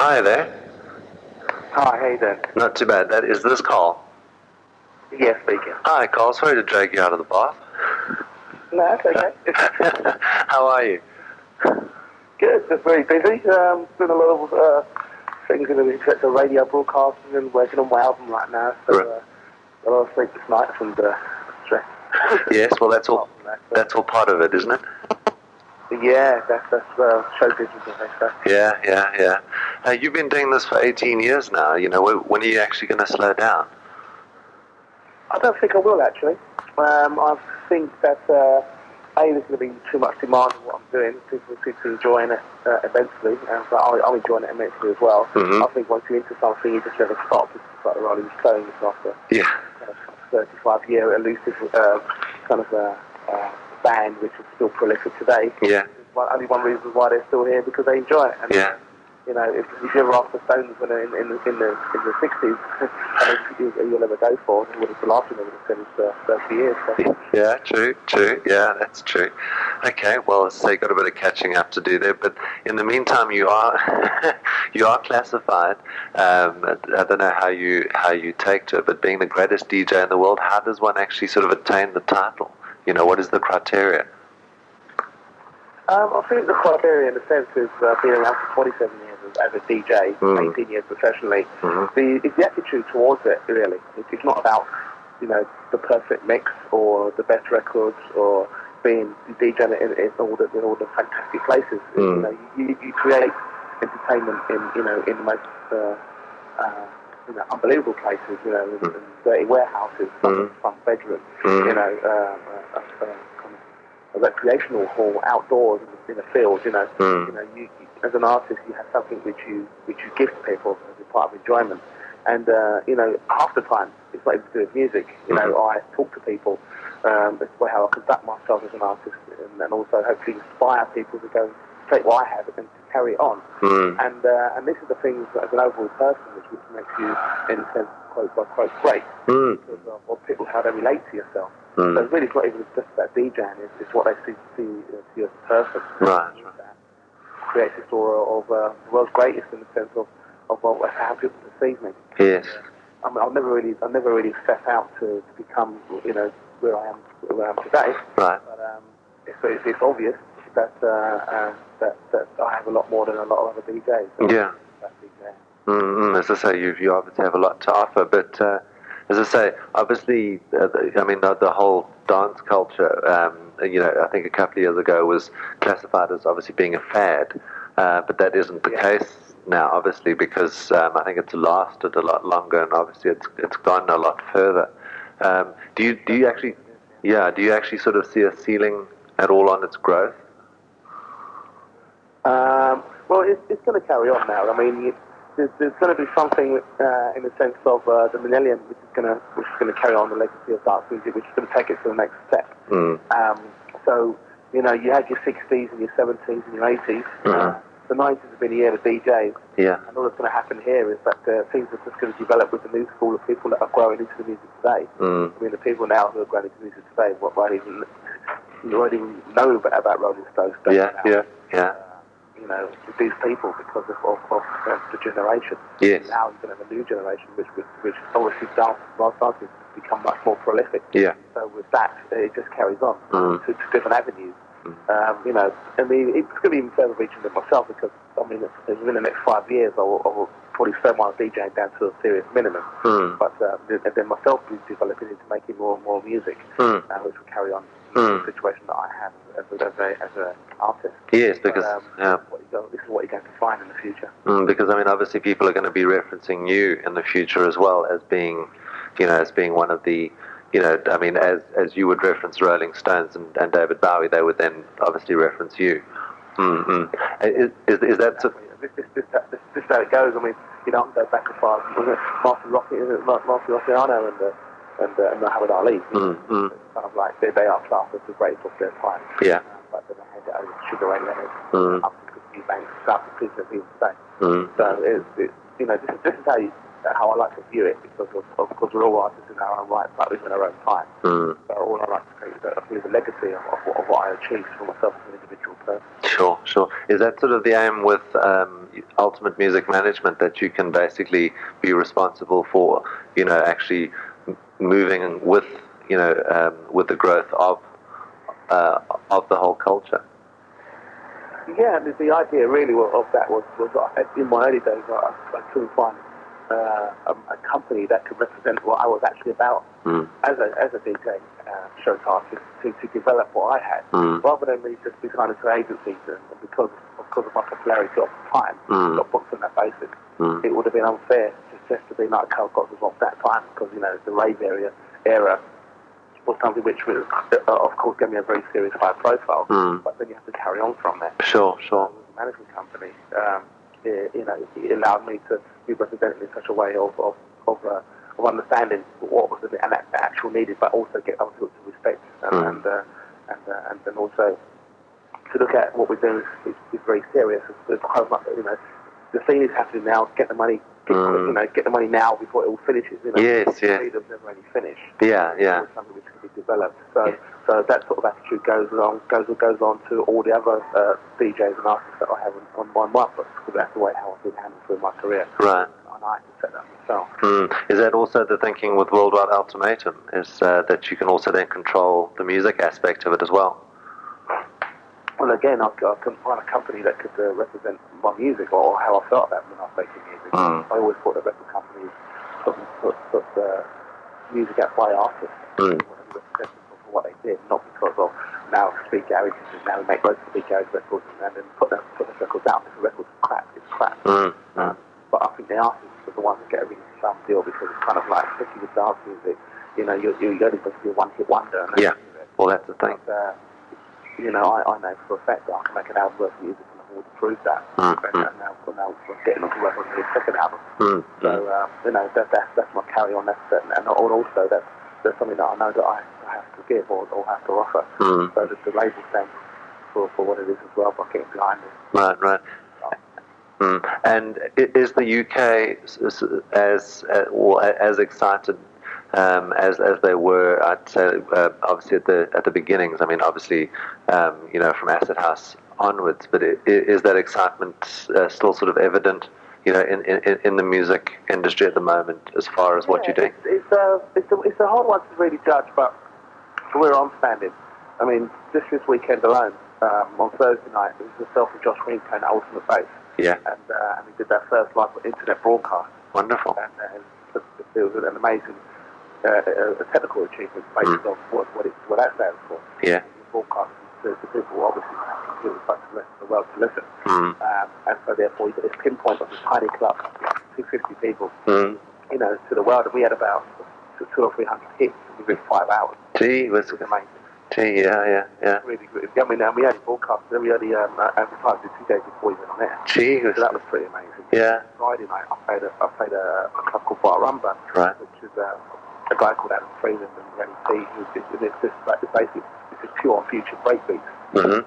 Hi there. Hi, how you doing? Not too bad. Is this Carl? Yeah, speaking. Hi, Carl. Sorry to drag you out of the bath. No, that's okay. How are you? Good, just very busy. Doing a lot of things in respect to radio broadcasting and working on my album right now. So a lot of sleepless nights and stress. Yes, well, that's all part of it, isn't it? Yeah, that's show business, as they say. Yeah. You've been doing this for 18 years now. You know, when are you actually going to slow down? I don't think I will, actually. I think that there's going to be too much demand on what I'm doing. People seem to be enjoying it immensely, but I'm enjoying it immensely as well. Mm-hmm. I think once you're into something, you just never stop. It's like the Rolling Stones after 35-year elusive kind of band, which is still prolific today. Yeah. Only one reason why they're still here, because they enjoy it. And, yeah. You know, if you ever ask the Stones when they're in the 60s, I don't think you'll ever go for, it would have the last thing they would have said is 30 years. So. Yeah, true. Yeah, that's true. Okay, well, so you got a bit of catching up to do there, but in the meantime, you are you are classified. I don't know how you take to it, but being the greatest DJ in the world, how does one actually sort of attain the title? You know, what is the criteria? I think the criteria, in a sense, is being around for 47 years as a DJ, 18 years professionally. It's the attitude towards it, really. It's not about, you know, the perfect mix or the best records or being DJing in all the fantastic places. You know, you create entertainment in the most unbelievable places. You know, in dirty warehouses, front bedroom. You know, a recreational hall outdoors in the field. You know, you as an artist, you have something which you give to people as a part of enjoyment. And you know, half the time it's not even to do with music. You know, I talk to people. That's how I conduct myself as an artist, and also hopefully inspire people to go and take what I have and to carry it on. And this is the things as an overall person which makes you, in a sense, quote by quote, great because of people, how they relate to yourself. So really, it's not even just about DJing; it's what they see you as a person. Right. Creates a story of the world's greatest in the sense of how people perceive me. Yes. I mean, I've never really set out to become, you know, where I am today. Right. But it's obvious that I have a lot more than a lot of other DJs. So yeah. As I say, you obviously have a lot to offer, but as I say, obviously, I mean, the whole dance culture, you know, I think a couple of years ago was classified as obviously being a fad, but that isn't the case now, obviously, because I think it's lasted a lot longer, and obviously it's gone a lot further. Do you actually sort of see a ceiling at all on its growth? Well, it's going to carry on now. I mean, there's going to be something in the sense of the millennium, which is going to carry on the legacy of dance music, which is going to take it to the next step. So, you know, you had your 60s and your 70s and your 80s. The 90s have been the year of DJs. Yeah. And all that's going to happen here is that things are just going to develop with the new school of people that are growing into the music today. I mean, the people now who are growing into music today won't even know about Rolling Stones. Yeah. You know, these people because of the generation. Yes. Now you're going to have a new generation which obviously dancing become much more prolific. Yeah. So with that, it just carries on to different avenues. You know, I mean, it's going to be even further reaching than myself because, I mean, within the next 5 years, I will probably slow my DJing down to a serious minimum. But then myself will be developing into making more and more music, which will carry on the situation that I have as an artist. Yes, because this is what you're going to find in the future. Because I mean, obviously, people are going to be referencing you in the future as well as being, you know, as being one of the, you know, I mean, as you would reference Rolling Stones and David Bowie, they would then obviously reference you. Is that so? This is how it goes. I mean, you know, I can go back as far as Martin Rocchiano and Muhammad Ali. It's kind of like they are classed as the greatest of their time. Yeah. But then they had it over Sugar Ray Leonard, up to Cookie Banks, up to Peter Bean today. So it's you know, this is how you how I like to view it, because of course we're all artists in our own right, but within our own time. So all I like to say is that I feel the legacy of what I achieved for myself as an individual person. Sure, sure. Is that sort of the aim with Ultimate Music Management, that you can basically be responsible for, actually moving with, with the growth of the whole culture? Yeah, the idea really of that was in my early days, I couldn't find a company that could represent what I was actually about as a DJ show artist, to develop what I had, rather than me just be signed into agencies, and because of my popularity at the time, got booked on that basis. It would have been unfair just to be like Carl Cox was of that time, because the rave era was something which was, of course, gave me a very serious high profile, but then you have to carry on from there. Sure. With the management company, it allowed me to be represented in such a way of understanding what was the actual needed, but also get up to respect and then also to look at what we're doing is very serious. It's quite much, the thing is happening now. Get the money. Get the money now before it all finishes. Yes. Freedom's never really finished. Yeah. It's something which can be developed. So that sort of attitude goes on to all the other DJs and artists that I have on my books, because that's the way how I've been handled through my career. Right. And I have to set that myself. Is that also the thinking with Worldwide Ultimatum? Is that you can also then control the music aspect of it as well? Well, again, I couldn't find a company that could represent my music or how I felt about when I was making music. I always thought that record companies put music out by artists, for what they did, not because of now speed garages and now we make loads of speed garage records and then put the records out. If the record's crap, it's crap. But I think the artists are the ones that get a really tough deal, because it's kind of like, especially with dance music, you're only supposed to be a one-hit wonder. And well, that's the thing. But, I know for a fact that I can make an album worth of music, and I've already proved that. And now I'm getting on to work on the second album. So that's my carry on. And also that's something that I know that I have to give or have to offer. So that the label stands for what it is as well, by getting behind it. Right. And is the UK as excited as they were, I'd say, obviously at the beginnings? I mean, obviously, from Acid House onwards. But is that excitement still sort of evident, in the music industry at the moment, as far as what you're doing? It's a hard one to really judge, but where I'm standing, I mean, just this weekend alone, on Thursday night, it was myself and Josh Green playing Ultimate Bass. Yeah. And we did that first live internet broadcast. Wonderful. And it was an amazing a technical achievement based on what that stands for. Yeah. Broadcast to people, obviously, it was such the rest of the world to listen. And so therefore, you got this pinpoint of this tiny club, 250 people, to the world. And we had about 200 or 300 hits within 5 hours. Gee, it was amazing. Yeah. Really good. I mean, we only broadcast, we only advertised it 2 days before we went on there. Gee, so that was pretty amazing. Yeah. Friday night, I played a club called Bar Rumba, right, which is a guy called Adam Freeland and Rennie P, it's basically pure future breakbeats. Music,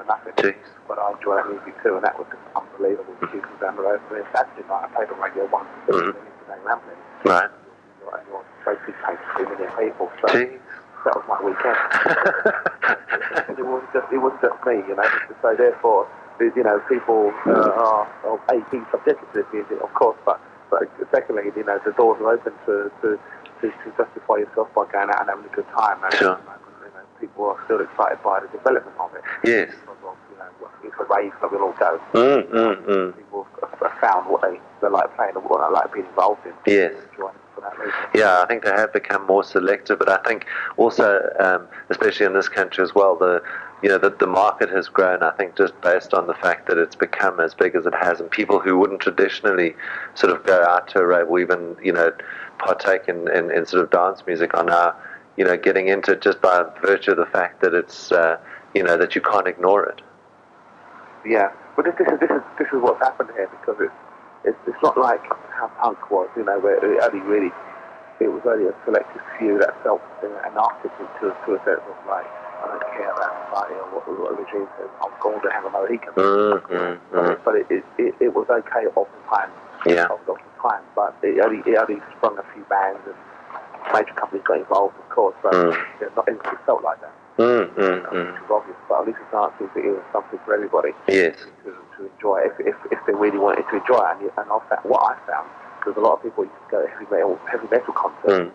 nothing. Jeez. But I enjoy that music too, and that was just unbelievable. The people down the road. And Saturday night, I played on Radio 1, today rambling. Right. And your breakbeat paid 2 million people. So Jeez. that was my weekend. And it wasn't just me, So therefore, people are being subjected to this music, of course, but secondly, the doors are open to justify yourself by going out and having a good time. And, sure. People are still excited by the development of it. Yes. Because it's a rave that we'll all go. People have found what they like playing and what they like being involved in. Yes. For that reason. Yeah, I think they have become more selective, but I think also, especially in this country as well, the market has grown, I think, just based on the fact that it's become as big as it has, and people who wouldn't traditionally sort of go out to a rave or even, partake in sort of dance music are now, getting into it just by virtue of the fact that it's, that you can't ignore it. Yeah, but this is what's happened here, because it's not like how punk was, where it was only a selected few that felt anarchistic to a sense of like, I don't care about society or what the regime says, I'm going to have a Mohican. But it was okay oftentimes of the time. But it only sprung a few bands and major companies got involved, of course, but not everybody felt like that. Which is obvious, but at least it's not it was something for everybody. Yes. To enjoy if they really wanted to enjoy it. And what I found, because a lot of people used to go to heavy metal concerts.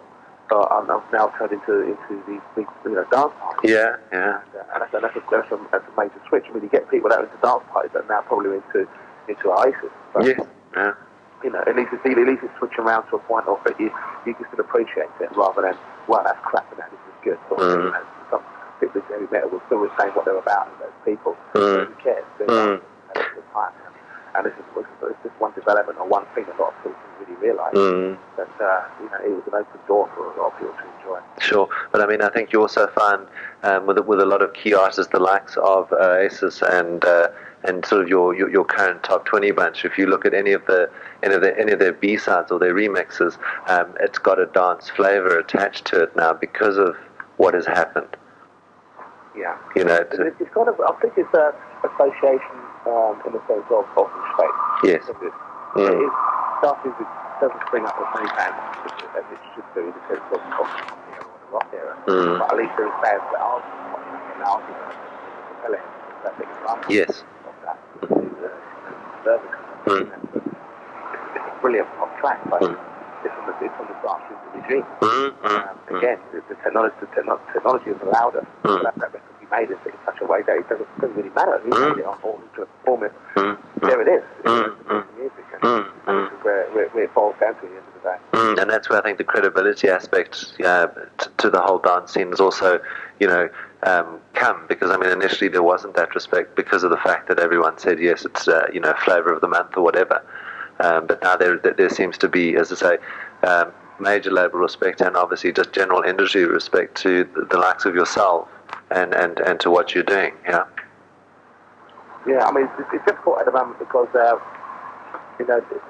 So I've now turned into these big dance parties. Yeah. And that's a major switch. I mean, you get people that are into dance parties that are now probably into Oasis. But, yes. Yeah. At least it's switching around to a point of it. You can still appreciate it rather than, well, that's crap and this is good. Or, some people in heavy metal will still saying what they're about and those people. Who cares? They're at the time. And it's just one development or one thing a lot of people didn't really realise that it was an open door for a lot of people to enjoy. Sure, but I mean, I think you also find with a lot of key artists, the likes of Oasis and sort of your current top 20 bunch. If you look at any of their B-sides or their remixes, it's got a dance flavour attached to it now because of what has happened. Yeah, it's kind of. I think it's an association in the sense of space. Yes. It doesn't spring up as many bands as it should do in the sense of the rock era. But at least there's bands that are now that big example. Yes. Of that. It's a brilliant pop track, but it's on the grassroots of the regime. Again, the technology has allowed us for that record to be made in such a way that it doesn't really matter who made it on board to perform it. There it is. It's music, and this is where it falls down to at the end of the day. And that's where I think the credibility aspect to the whole dance scene is also, come, because I mean initially there wasn't that respect because of the fact that everyone said yes, it's flavour of the month or whatever. But now there seems to be, as I say, major label respect and obviously just general industry respect to the likes of yourself and to what you're doing. Yeah. Yeah, I mean it's difficult at the moment because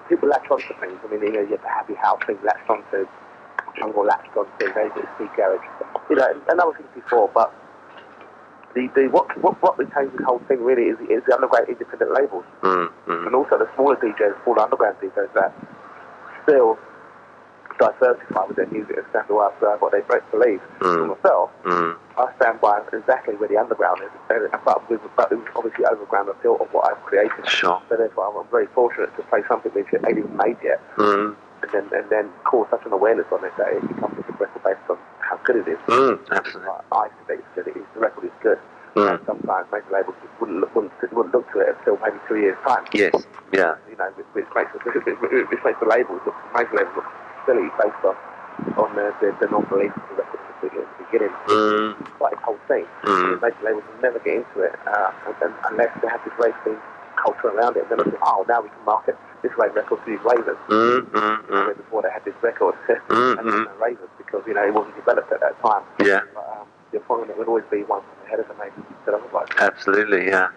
people latch on to things. I mean you have the happy house thing latched on to, jungle latched on to, they do speed garage. And other things before, but what retains this whole thing really is the underground independent labels, and also the smaller DJs, smaller underground DJs that still diversify with their music and stand by what they believe. For myself, I stand by exactly where the underground is, but with obviously overground appeal of what I've created. Sure. So therefore, I'm very fortunate to play something which ain't even made yet, and then cause such an awareness on it that it becomes a record based on how good it is. Absolutely. I think it's good. The record is good. And sometimes major labels wouldn't look to it until maybe 2 years' time. Yes. Yeah. Which makes the labels look, major labels look silly based on the non-belief of the record at the beginning. It's quite a whole thing. Major labels will never get into it unless they have this racing culture around it. Then they say, now we can market this rave record to these ravers. Before they had this record, and no ravers because it wasn't developed at that time. Yeah. But, the appointment would always be one ahead of the majors instead of otherwise. Absolutely, yeah.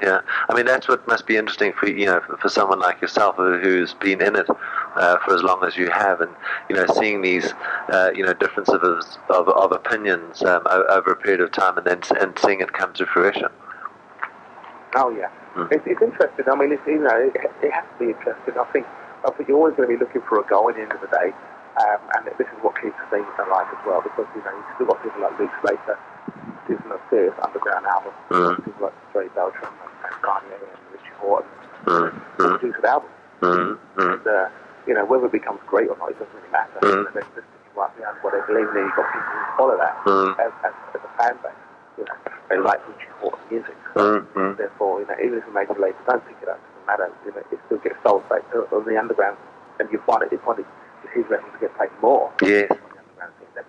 I mean, that's what must be interesting for for someone like yourself who's been in it for as long as you have, and seeing these differences of opinions over a period of time, and seeing it come to fruition. Oh yeah, it's interesting. I mean, it has to be interesting. I think you're always going to be looking for a goal at the end of the day. And this is what keeps things alive as well, because you've still got people like Luke Slater, doing a serious underground album, people like Trey Beltram and Kanye and Richie Horton, produced albums. And whether it becomes great or not, it doesn't really matter. They're just right behind what they believe in. You've got people who follow that as a fan base. They like Richie Horton music. Therefore, even if a major label don't pick it up, it doesn't matter. It still gets sold on the underground, and you find it. His records get played more. Yes.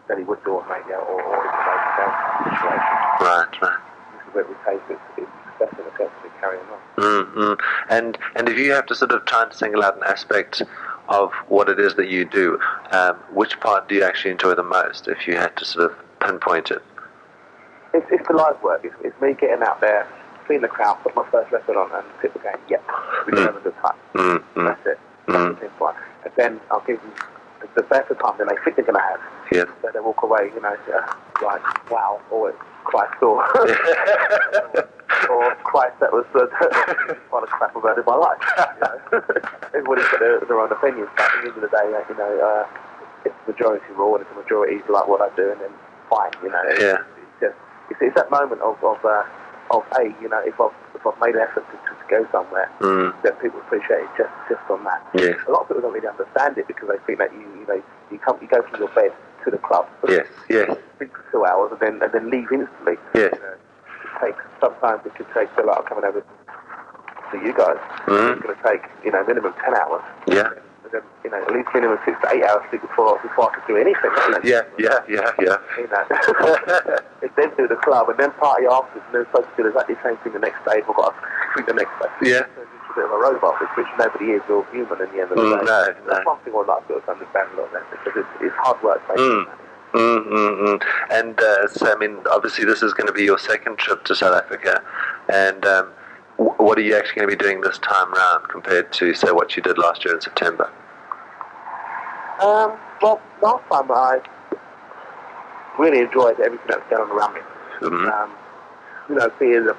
Than he would do on radio or in the radio situation. Right. This is where we take it's success and effectively carrying on. And if you have to sort of try and single out an aspect of what it is that you do, which part do you actually enjoy the most? If you had to sort of pinpoint it. It's the live work. It's me getting out there, seeing the crowd, put my first record on, and people going, "Yep, we're gonna have a good time." That's it. That's the simple. And then I'll give them the better time than they think they're going to have. Yes. So they walk away, like, wow, or Christ, or Christ, that was one of the crap I've heard in my life. everybody's got their own opinions, but at the end of the day, you know, it's the majority rule, and if the majority like what I do, and then fine, you know. Yeah. It's that moment of hey, you know, if I've made an effort to go somewhere, then people appreciate it just on that. Yes. A lot of people don't really understand it because they think that you go from your bed to the club. Yes. Speak for 2 hours and then leave instantly. Yes. Sometimes it could take a lot of coming over to you guys. It's going to take, you know, minimum 10 hours. Yeah. And then, you know, at least minimum 6 to 8 hours before I could do anything. Yeah. You know, and then do the club and then party afterwards and then supposed to do exactly the same thing the next day. We've got to treat the next day. Yeah. So it's a bit of a robot, which nobody is. We're all human in the end of the day. No. That's one thing I'd like to understand a lot of that because it's hard work. And so, I mean, obviously this is going to be your second trip to South Africa, and what are you actually going to be doing this time round compared to, say, what you did last year in September? Well, last time I really enjoyed everything that was going on around me. You know, seeing the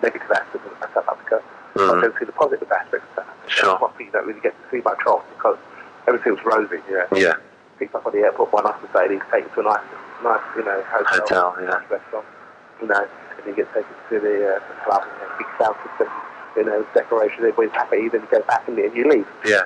negative aspects of South Africa, but then see the positive aspects of South Africa. Sure. That's one thing you don't really get to see much of because everything was rosy. Yeah. Picked up on the airport by a nice Mercedes, taken to a nice, you know, hotel, yeah. nice restaurant, you know, and you get taken to the club, and big sound system, you know, decoration, everybody's happy, then you go back and you leave. Yeah.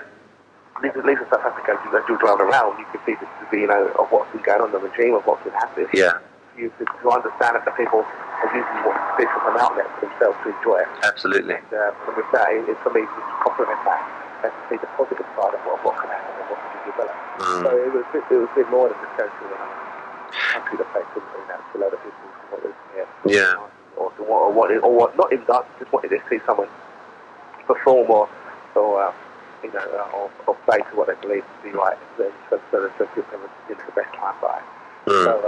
At least in South Africa, as you drive around, you can see you know, of what's been going on, the regime, of what's been happening. Yeah. To understand that the people are using this as an outlet for themselves to enjoy it. Absolutely. And with that, it's for me to complement that and to see the positive side of what can happen and what can be developed. So it was a bit more than just going to a country that plays, you know, to a lot of people who want to hear. Yeah. Or not even that, just wanted to see someone perform or you know, or play to what they believe to be right, so that give them the best time by. So,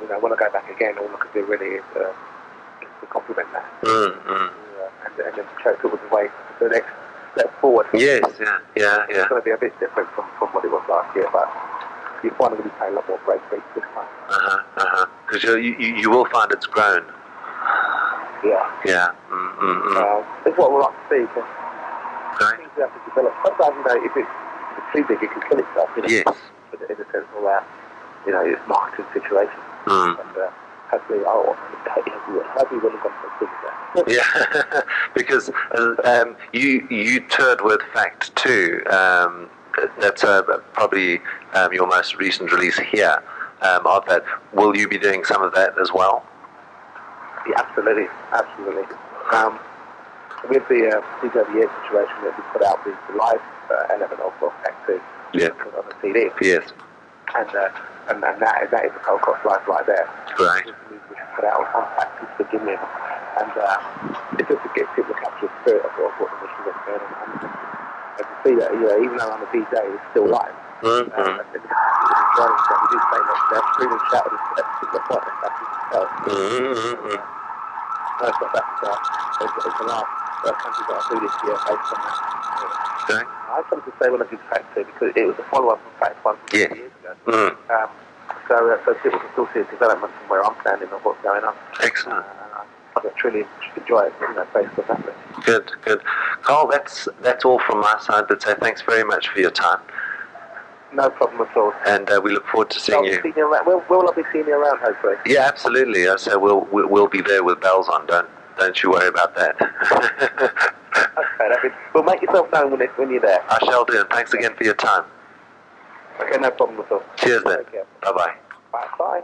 you know, when I go back again, all I can do really is to compliment that. And then to show people the way, the next step forward. Yes, yeah. It's going to be a bit different from what it was last year, but you're finally going to be playing a lot more break beats this time. Because you will find it's grown. Yeah. It's what we like to see. Things you have to develop. Sometimes, you know, if it's too big, it can kill itself. You know? Yes. In the sense of that, you know, it's marketing situation. And, hopefully, hopefully we're going to fix that. Yeah, because you toured with Fact 2. That's probably your most recent release here of that. Will you be doing some of that as well? Yeah, absolutely. With the CWS situation, that we put out the live element of Fact 2 on the CD. Yes. And that is the Cox Live right there. Right. We put out on Fact 2 to begin with. And it's just to get people to capture the spirit of what the mission was going on. And to see that, you know, even though I'm a DJ, it's still live. And it's running stuff. We do say that they're screaming and shouting at a particular point. That's itself. It's not that it's the last country that I do this year based on that. Okay. I just wanted to say when I did Fact 2 because it was a follow-up from Fact 1 from 2 years ago. So people can still see the development from where I'm standing and what's going on. Excellent. I truly enjoy it, you know, based on that. Good. Carl, that's all from my side. But say thanks very much for your time. No problem at all. And we look forward to seeing you. Will I be seeing you around, hopefully? Yeah, absolutely. So we'll be there with bells on. Don't you worry about that. Okay, well, make yourself known when you're there. I shall do. And thanks again for your time. Okay, no problem at all. Cheers then. Bye-bye. Bye.